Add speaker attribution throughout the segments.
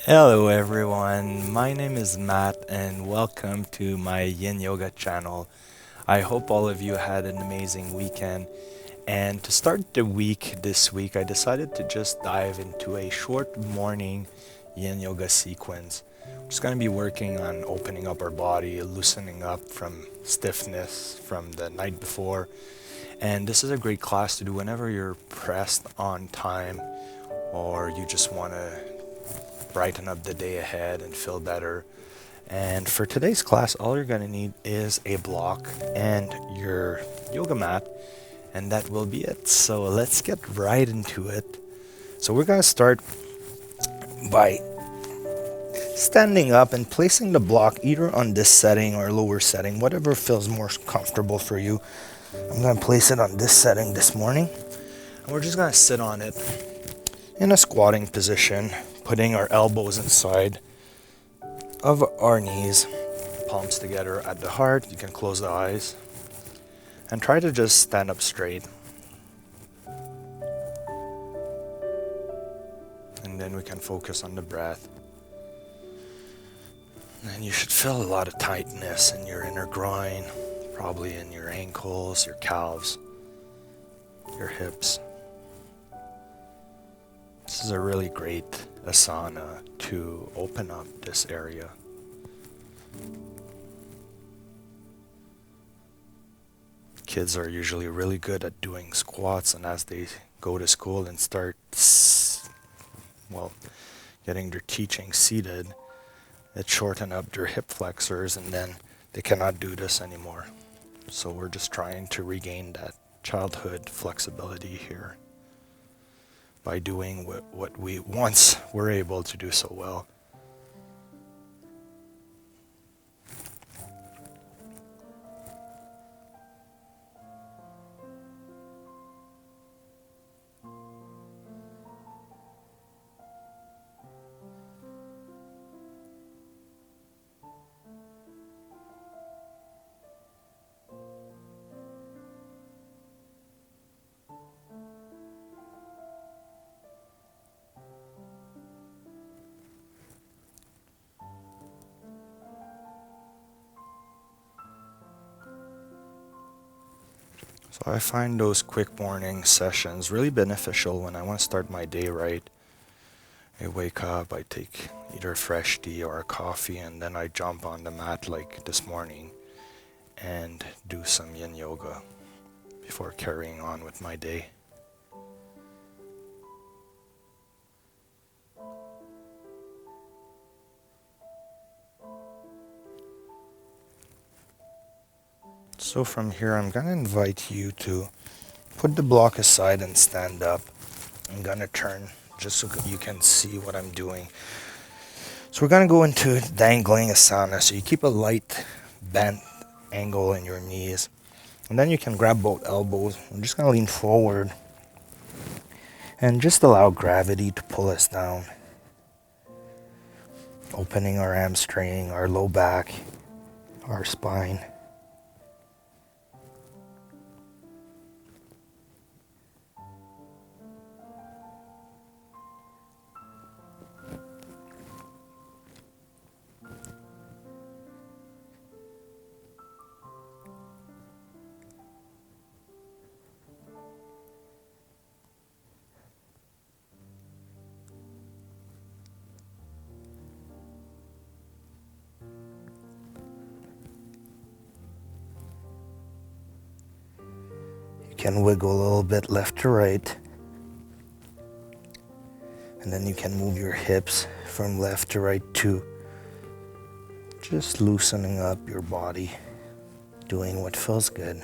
Speaker 1: Hello everyone, my name is Matt and welcome to my Yin Yoga channel. I hope all of you had an amazing weekend, and to start the week this week I decided to just dive into a short morning Yin Yoga sequence. We're just going to be working on opening up our body, loosening up from stiffness from the night before, and this is a great class to do whenever you're pressed on time or you just want to brighten up the day ahead and feel better. And for today's class, all you're going to need is a block and your yoga mat, and that will be it. So let's get right into it. So we're going to start by standing up and placing the block either on this setting or lower setting, whatever feels more comfortable for you. I'm going to place it on this setting this morning, and we're just going to sit on it in a squatting position, putting our elbows inside of our knees, palms together at the heart. You can close the eyes and try to just stand up straight. And then we can focus on the breath. And you should feel a lot of tightness in your inner groin, probably in your ankles, your calves, your hips. This is a really great asana to open up this area. Kids are usually really good at doing squats, and as they go to school and start, getting their teaching seated, it shorten up their hip flexors, and then they cannot do this anymore. So we're just trying to regain that childhood flexibility here by doing what we once were able to do so well. So I find those quick morning sessions really beneficial when I want to start my day right. I wake up, I take either fresh tea or a coffee, and then I jump on the mat like this morning and do some Yin Yoga before carrying on with my day. So from here, I'm going to invite you to put the block aside and stand up. I'm going to turn just so you can see what I'm doing. So we're going to go into Dangling asana. So you keep a light bent angle in your knees. And then you can grab both elbows. I'm just going to lean forward and just allow gravity to pull us down. Opening our hamstring, our low back, our spine. Can wiggle a little bit left to right, and then you can move your hips from left to right too, just loosening up your body, doing what feels good.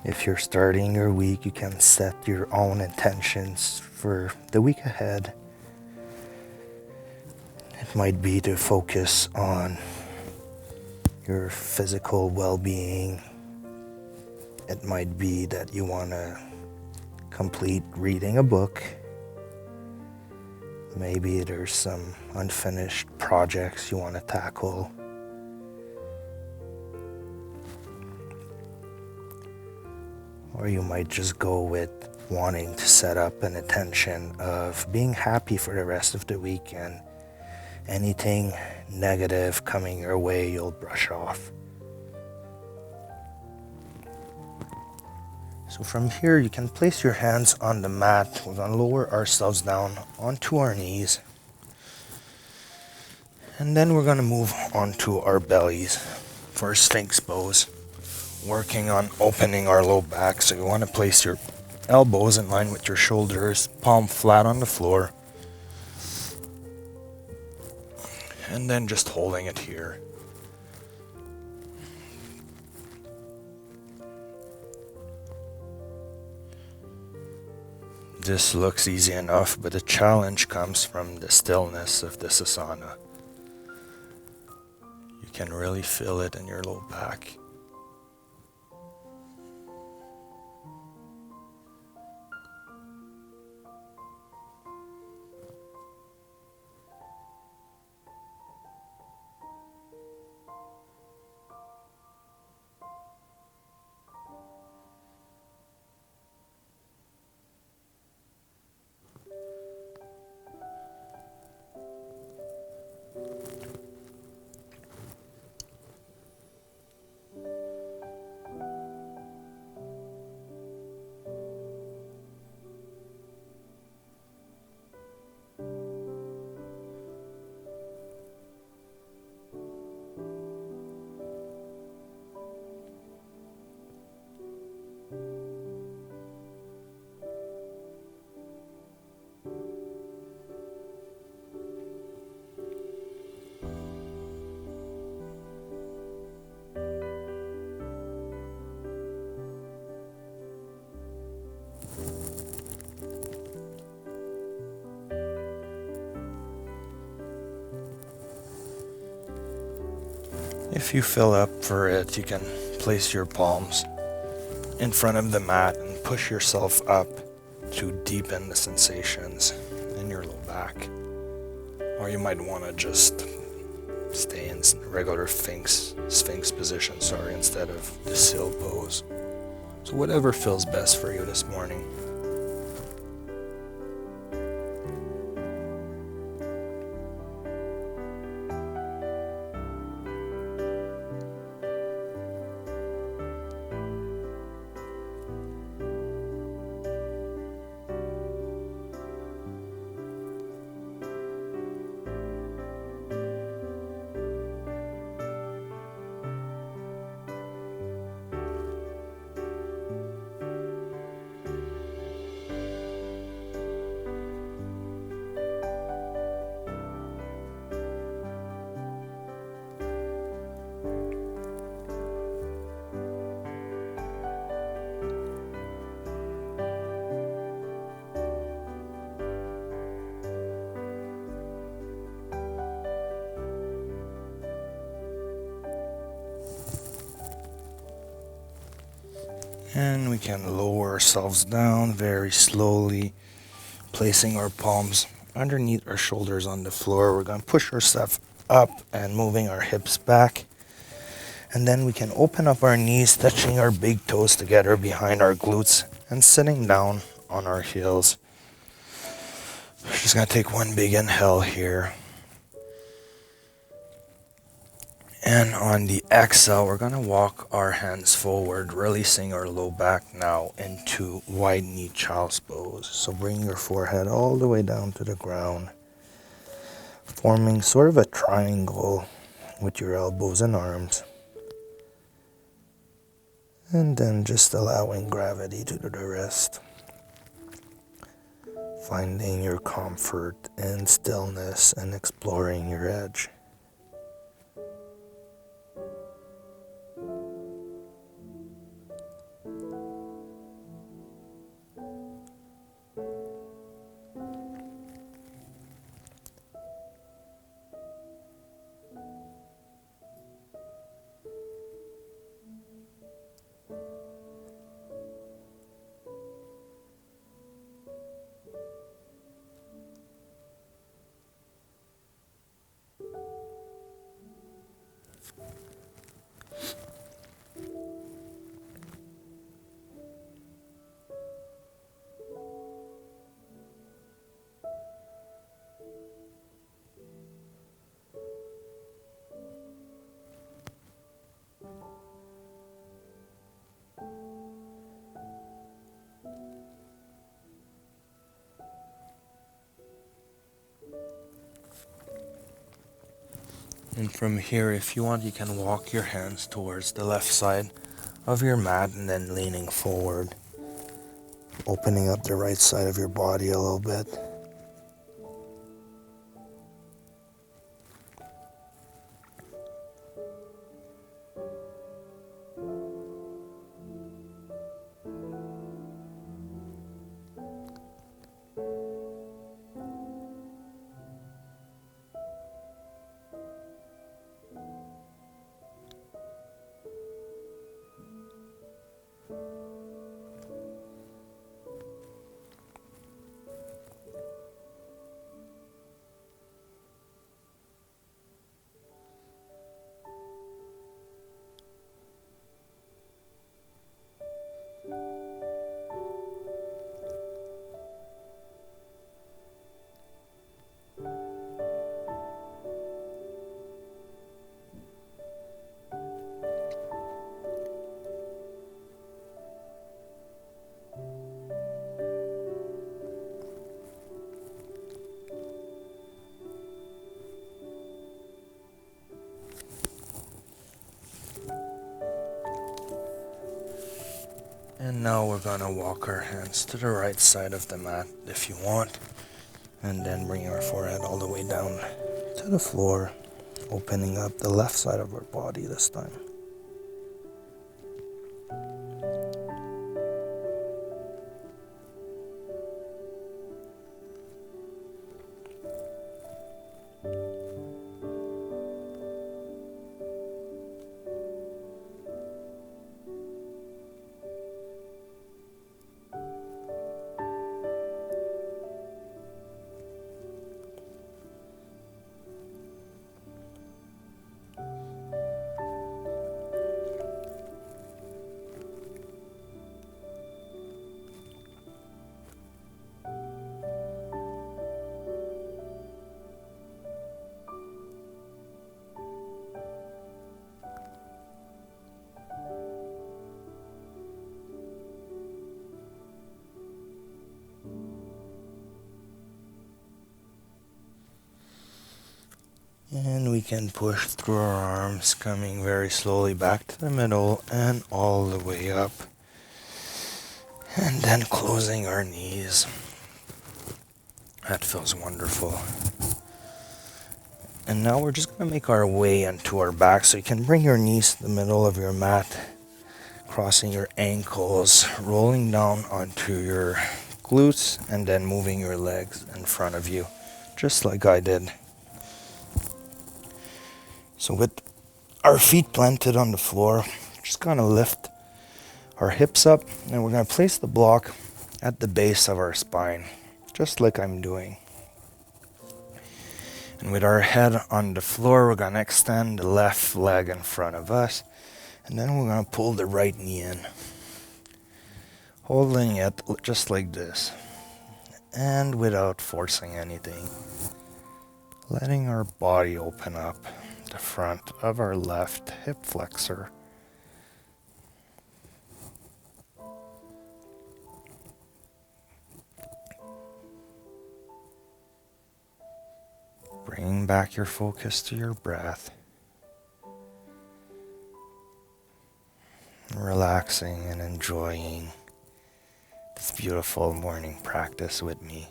Speaker 2: If you're starting your week, you can set your own intentions for the week ahead. It might be to focus on your physical well-being. It might be that you want to complete reading a book. Maybe there's some unfinished projects you want to tackle. Or you might just go with wanting to set up an intention of being happy for the rest of the week, and anything negative coming your way, you'll brush off. So from here, you can place your hands on the mat. We're going to lower ourselves down onto our knees. And then we're going to move onto our bellies for Sphinx pose, working on opening our low back. So you want to place your elbows in line with your shoulders, palm flat on the floor. And then just holding it here. This looks easy enough, but the challenge comes from the stillness of this asana. You can really feel it in your low back. If you feel up for it, you can place your palms in front of the mat and push yourself up to deepen the sensations in your low back. Or you might want to just stay in regular Sphinx position, instead of the sill pose. So whatever feels best for you this morning. And we can lower ourselves down very slowly, placing our palms underneath our shoulders on the floor. We're going to push ourselves up and moving our hips back. And then we can open up our knees, touching our big toes together behind our glutes and sitting down on our heels. We're just going to take one big inhale here. And on the exhale, we're going to walk our hands forward, releasing our low back now into wide knee child's pose. So bring your forehead all the way down to the ground, forming sort of a triangle with your elbows and arms. And then just allowing gravity to do the rest. Finding your comfort in stillness and exploring your edge. And from here, if you want, you can walk your hands towards the left side of your mat and then leaning forward, opening up the right side of your body a little bit. And now we're gonna walk our hands to the right side of the mat if you want, and then bring our forehead all the way down to the floor, opening up the left side of our body this time. And we can push through our arms, coming very slowly back to the middle and all the way up. And then closing our knees. That feels wonderful. And now we're just going to make our way into our back. So you can bring your knees to the middle of your mat, crossing your ankles, rolling down onto your glutes, and then moving your legs in front of you, just like I did. So with our feet planted on the floor, just gonna lift our hips up, and we're gonna place the block at the base of our spine, just like I'm doing. And with our head on the floor, we're gonna extend the left leg in front of us, and then we're gonna pull the right knee in, holding it just like this, and without forcing anything, letting our body open up the front of our left hip flexor. Bring back your focus to your breath. Relaxing and enjoying this beautiful morning practice with me.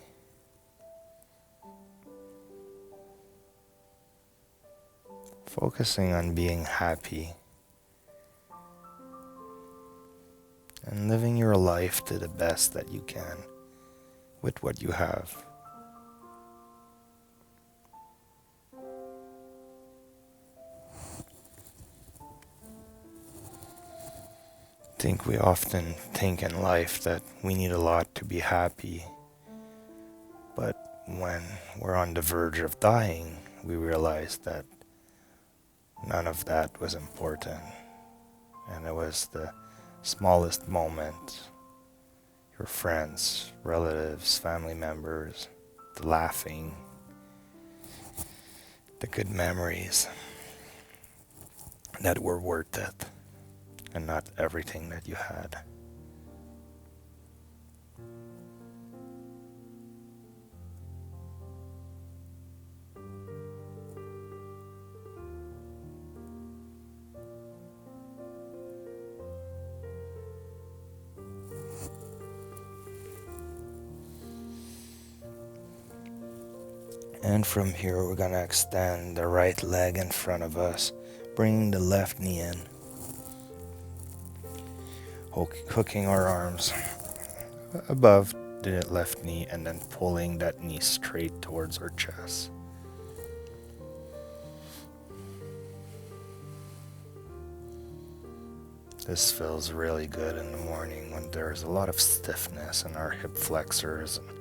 Speaker 2: Focusing on being happy and living your life to the best that you can with what you have. I think we often think in life that we need a lot to be happy, but when we're on the verge of dying, we realize that None of that was important. And it was the smallest moments. Your friends, relatives, family members, the laughing, the good memories that were worth it, and not everything that you had. And from here, we're going to extend the right leg in front of us, bringing the left knee in, hooking our arms above the left knee, and then pulling that knee straight towards our chest. This feels really good in the morning when there's a lot of stiffness in our hip flexors and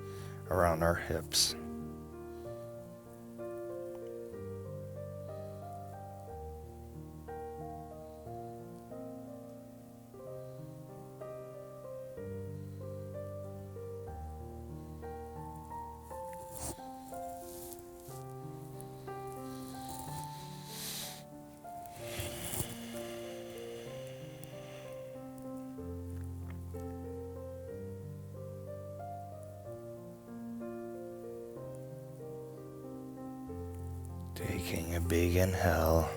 Speaker 2: around our hips. Taking a big inhale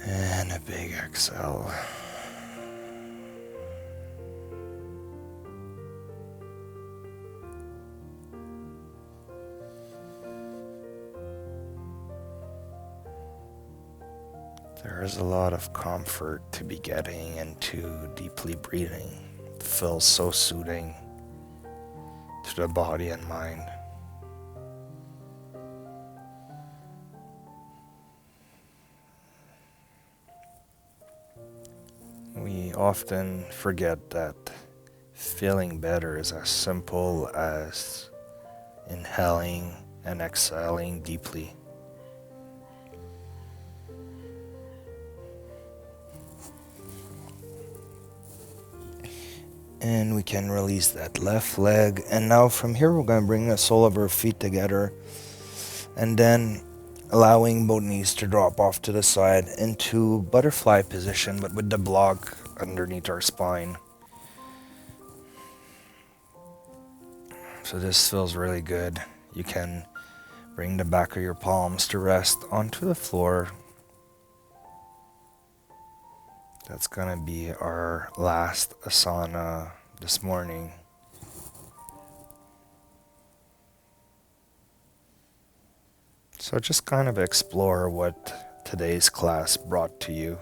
Speaker 2: and a big exhale. There is a lot of comfort to be getting into deeply breathing. It feels so soothing to the body and mind. We often forget that feeling better is as simple as inhaling and exhaling deeply. And we can release that left leg. And now from here, we're going to bring the sole of our feet together. And then allowing both knees to drop off to the side into butterfly position, but with the block underneath our spine. So this feels really good. You can bring the back of your palms to rest onto the floor. That's gonna be our last asana this morning. So just kind of explore what today's class brought to you.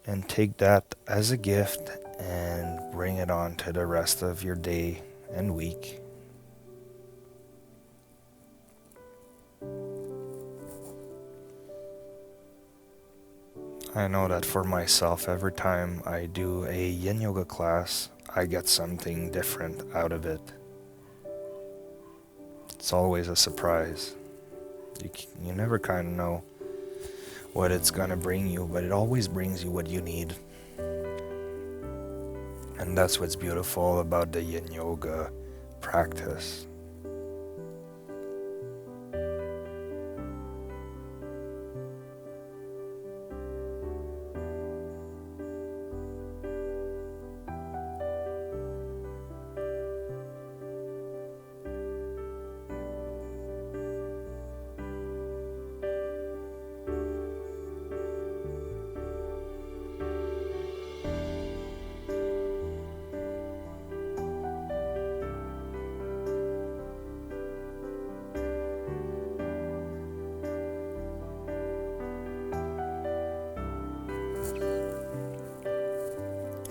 Speaker 2: And take that as a gift and bring it on to the rest of your day and week. I know that for myself, every time I do a Yin Yoga class, I get something different out of it. It's always a surprise. You never kind of know what it's gonna bring you, but it always brings you what you need. And that's what's beautiful about the Yin Yoga practice.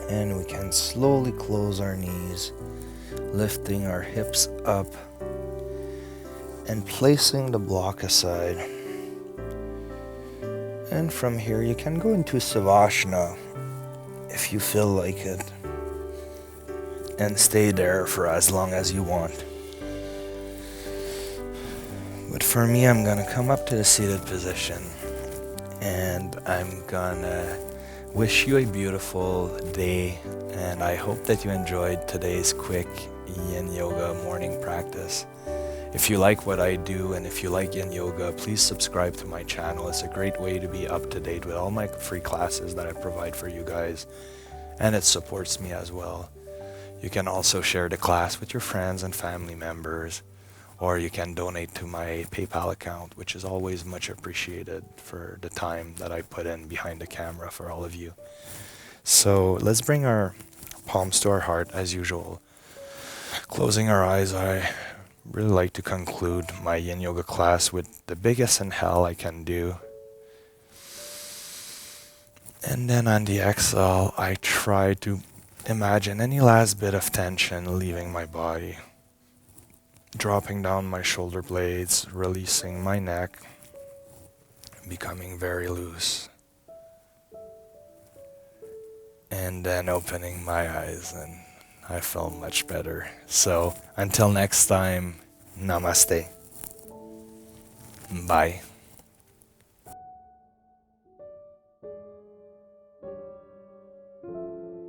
Speaker 2: And we can slowly close our knees, lifting our hips up and placing the block aside. And from here you can go into Savasana if you feel like it, and stay there for as long as you want. But for me, I'm gonna come up to the seated position and I'm gonna wish you a beautiful day, and I hope that you enjoyed today's quick Yin Yoga morning practice. If you like what I do and if you like Yin Yoga, please subscribe to my channel. It's a great way to be up to date with all my free classes that I provide for you guys, and it supports me as well. You can also share the class with your friends and family members, or you can donate to my PayPal account, which is always much appreciated for the time that I put in behind the camera for all of you. So let's bring our palms to our heart as usual. Closing our eyes, I really like to conclude my Yin Yoga class with the biggest inhale I can do. And then on the exhale, I try to imagine any last bit of tension leaving my body, dropping down my shoulder blades, releasing my neck, becoming very loose, and then opening my eyes, and I feel much better. So until next time, namaste. Bye.